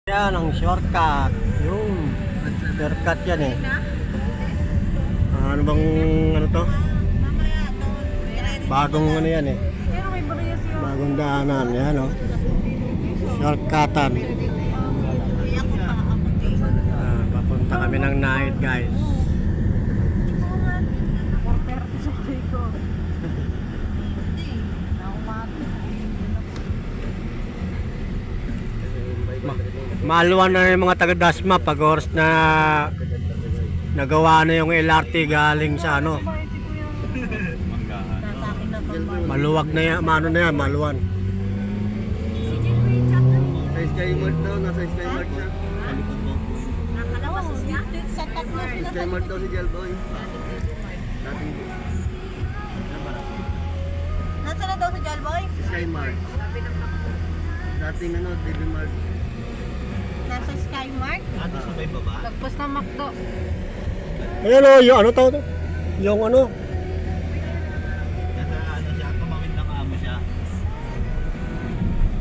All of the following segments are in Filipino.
Yan ang shortcut. Yung shortcut yan eh. Ano bang ano to? Bagong ano yan eh. Bagong daanan yan oh. Shortcutan. Papunta kami ng night guys. Maluwan na yung mga taga-Dasma pag oras na nagawa na yung LRT galing sa ano. Maluwag na yan, ano na yan, maluwan. Sa Skymart daw, nasa Skymart siya. Skymart daw si Jelboy. Nasaan na daw si Jalboy? Skymart. Dating ano, DB Mart. Nasa Skymart? Ano sa may baba? Lagpas na McDo. Ayan o, yung ano to? Yung ano? Nasa ano siya, tumawid ng amo siya.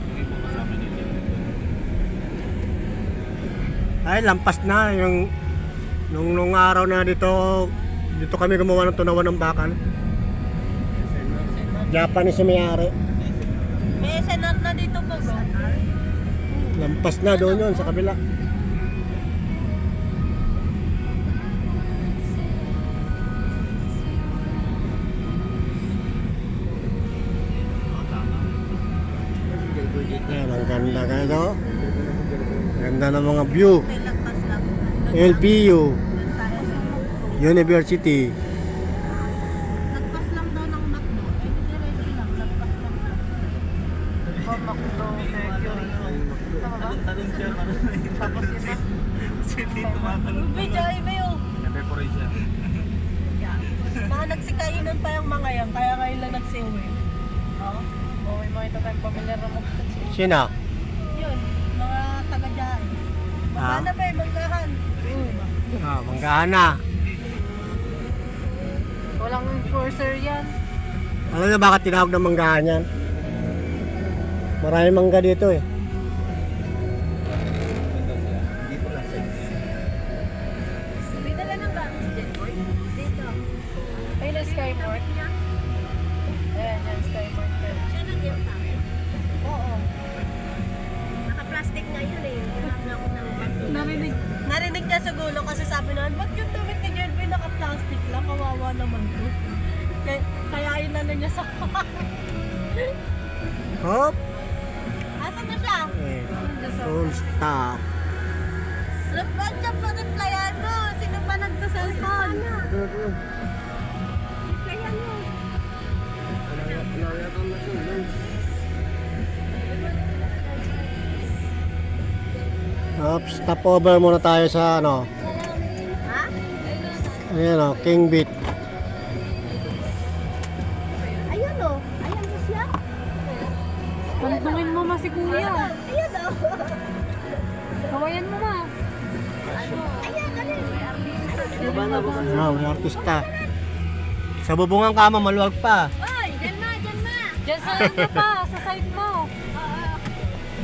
Hindi po kasama nila. Ay, lampas na yung nung araw na dito kami gumawa ng tunawan ng bakal. Japanese yung may-ari. May senat na dito po ba? Lampas na doon yun sa kabila. Ayan, ang ganda kayo. Ganda ng mga view. May lagpas lang. LPU Doon tayo sa University. lagpas lang daw ng McDo. Eh, diretso lang. Lagpas lang. Oh, McDo. Tama ba? Tanong siya, tapos si Tito matanong. Medyo ay ba yung Nadecorate siya. mga nagsikainan pa yung mga yan. Kaya ngayon lang nagsiuwi. Oo. Oh, may mga ito tayong pamilyar na mga. Sino? Yun, mga taga-dyan. Magana ba yung manggahan? Manggahan na. Walang enforcer yan. Alam niyo bakit tinawag na manggahan yan? Maraming mangga dito eh. Dito lang sa May dala ng bang si Jetboy? Dito. Ay, na Skymart. Ayan, yan, Skymart. Siya nag-iyak sa akin? Oo. Naka-plastic nga yun eh. Wala na ako ng Narinig niya sa gulo kasi sabi naman, ba't yung damit ni Jetboy naka-plastic lang? Kawawa naman ko. Kaya yun na niya sa Hop! Asan na siya? Full stop. Ba't siya pa replyan mo? Sino pa nagsaselfon? Replyan mo. Hop, stop over muna tayo sa ano. Ha? Ayan o, King Beat. Ayun o. Ayan mo siya. Tantungin mo ma si kuya. Ayan o. Kawayan mo ma. Ayan, ano May artista. Sa bubungang kama, maluwag pa. Oy, dyan ma, dyan ma. Diyan sa ano pa, sa side mo.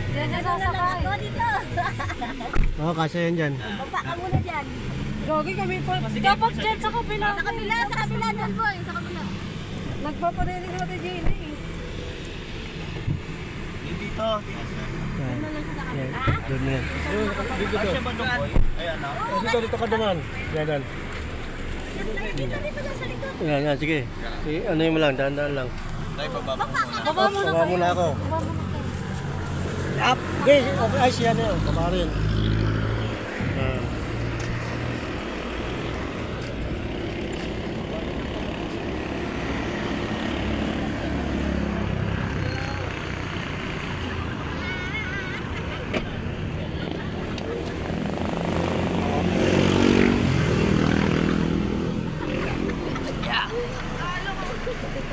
Diyan na sasakay. Ako dito. Oo, kasi yan dyan. Baba ka muna dyan. Gagi kami po. Dapat dyan sa kabila. Sa kabila dyan boy. Sa kabila. Nagpaparinig natin dyan eh. Dito. Yan. Yan. Doon na yan. Siya ba doon boy? Ayan na. Dito ka naman. Yan, yan. Dito dyan sa likod. Yan, yan, sige. Ano yung mo lang, daan-daan lang. Tayo pababa muna. Baba mo na Baba muna ako. Up! Okay, okay, ay siya na yun. Baba rin.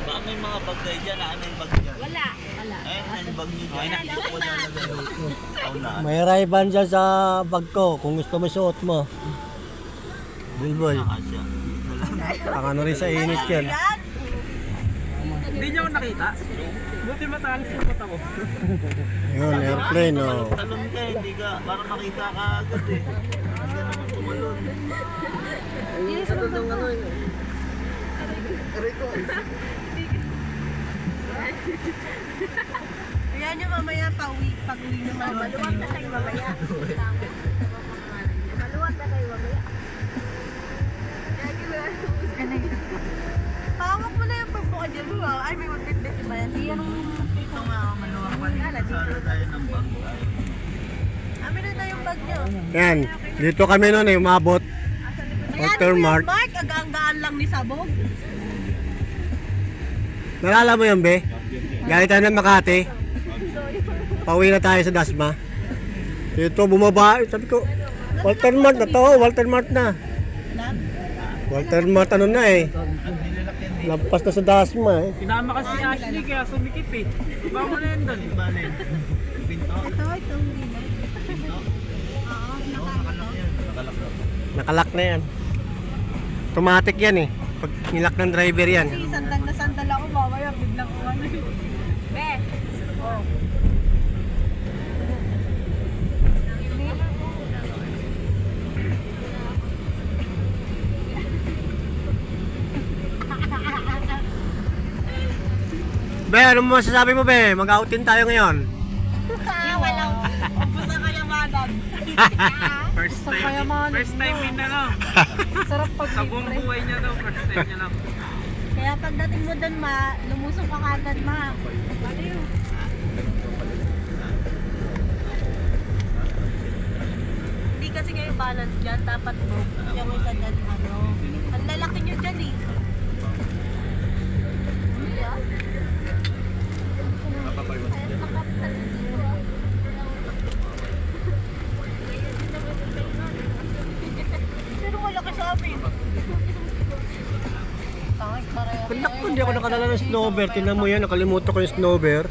Baka may mga bag kayo dyan. Ano yung bag dyan? Wala. Ayun, yung bag niyo dyan. Hindi ko nalagay doon. Paunahan. May Ray-Ban dyan sa bag ko. Kung gusto mo suot mo. Bilboy. Kasya. Ang ano rin sa init yan. Yan. Hindi niyo nakita? Buti matalis yung mata ko. Yun, airplane, oh. Talon ka, hindi ka, para makita ka agad eh. Hindi ka naman tumalon. Ayan yung mamaya pag-uwi naman. Maluwag na kayo mamaya. Maluwag na kayo mamaya. Pawak mo na yung pagbuka dyan. Ay, may magbitbit ba yan? Yan ang Ito nga, maluwag pa rin. Sala tayo ng bag. amin na yung bag nyo. Yan, dito kami noon eh, umabot. Ayan, Watermark. Kuya Mark, agaang-gaan lang ni Sabog. Nalala mo yun, be? Galing tayo ng Makati. Pauwi na tayo sa Dasma. Dito, bumaba. Sabi ko, Walter Mart na to. Walter Mart na. Walter Mart ano na eh. Lampas na sa Dasma eh. Pinama kasi si Ashley kaya sumikip eh. Iba mo na yun doon. Bale. Pinto. Itong dito. Oo, Nakalak na yan. Automatic yan eh. Pag nilak ng driver yan. kasi sandal na sandal ako, mamaya biglang ko ano. Be! Oh. Be, ano mo masasabi mo, be? Mag-outin tayo ngayon. Walang ubus na kayamanan. First Sa kayamanan First time in na lang. Sarap pag Sa buong buhay niya daw, first time niya lang. Kaya pagdating mo doon, ma, lumusong ka kagad, ma. Baliw. Hindi kasi kayo balance dyan, dapat mo. Kaya may sandal, ano. Ang lalaki nyo dyan eh. Pero malaki sa amin. Naku, hindi ako nakadala ng snowber. Tingnan mo yan, nakalimutan ko yung snowber.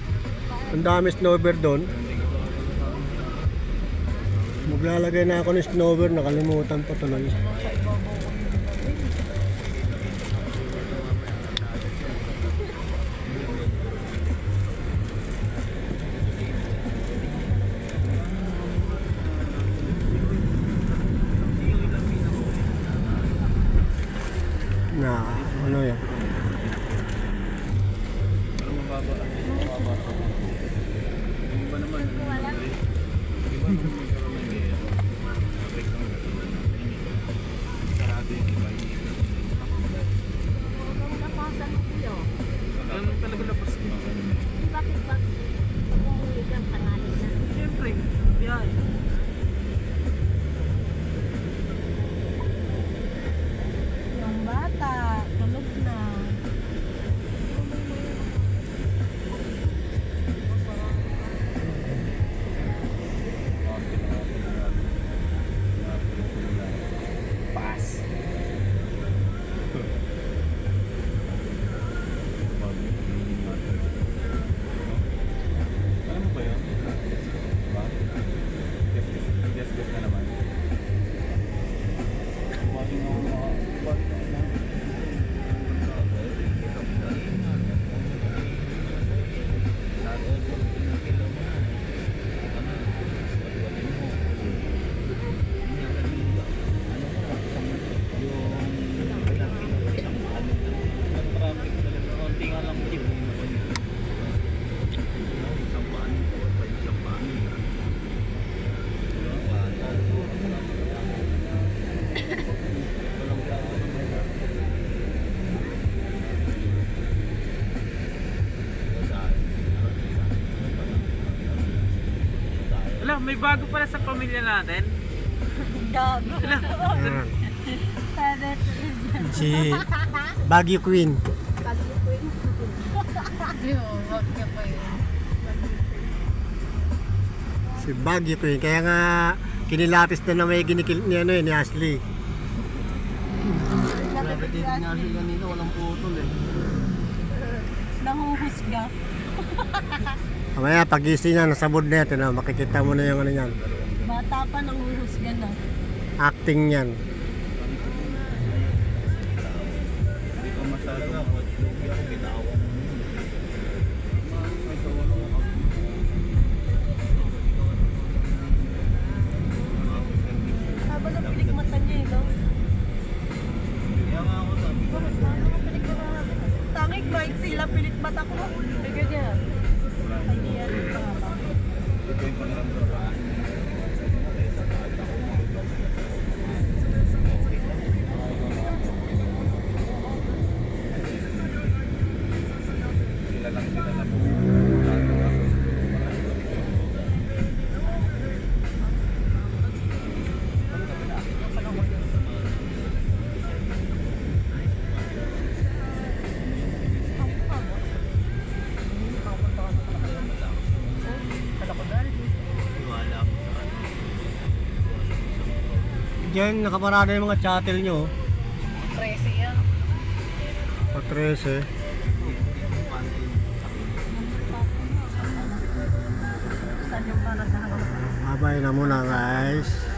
Ang dami snowber doon. Maglalagay na ako ng snowber, nakalimutan pa tuloy. Na, ano yan? Ganun talaga labas ko. Siyempre, biyahe. Yung bata, tulog na. Pass. Alam mo ba yun? Guess na naman. Wala, may bago pala sa pamilya natin. Gago. Yan. Pwede. Si Baguio Queen. Si Baguio Queen. Kaya nga kinilatis na may ginikil ni, ano, ni Ashley. Grabe Dito nga siya kanina, walang putol eh. Nanguhusga. Mamaya pagising na, nasa board na yan, makikita mo na yung ano yan. Bata pa nanguhusga na. Acting yan. Hindi ko masyado ako. Lugi ako, ginawa. kanya eh, no? Tangik, Mike, sila pilit mata ko. Bigyan niya. Kanya yan. Diyan, nakaparada yung mga chattel nyo. 13 yan. Pa 13. Saan yung para sa Babay na muna guys.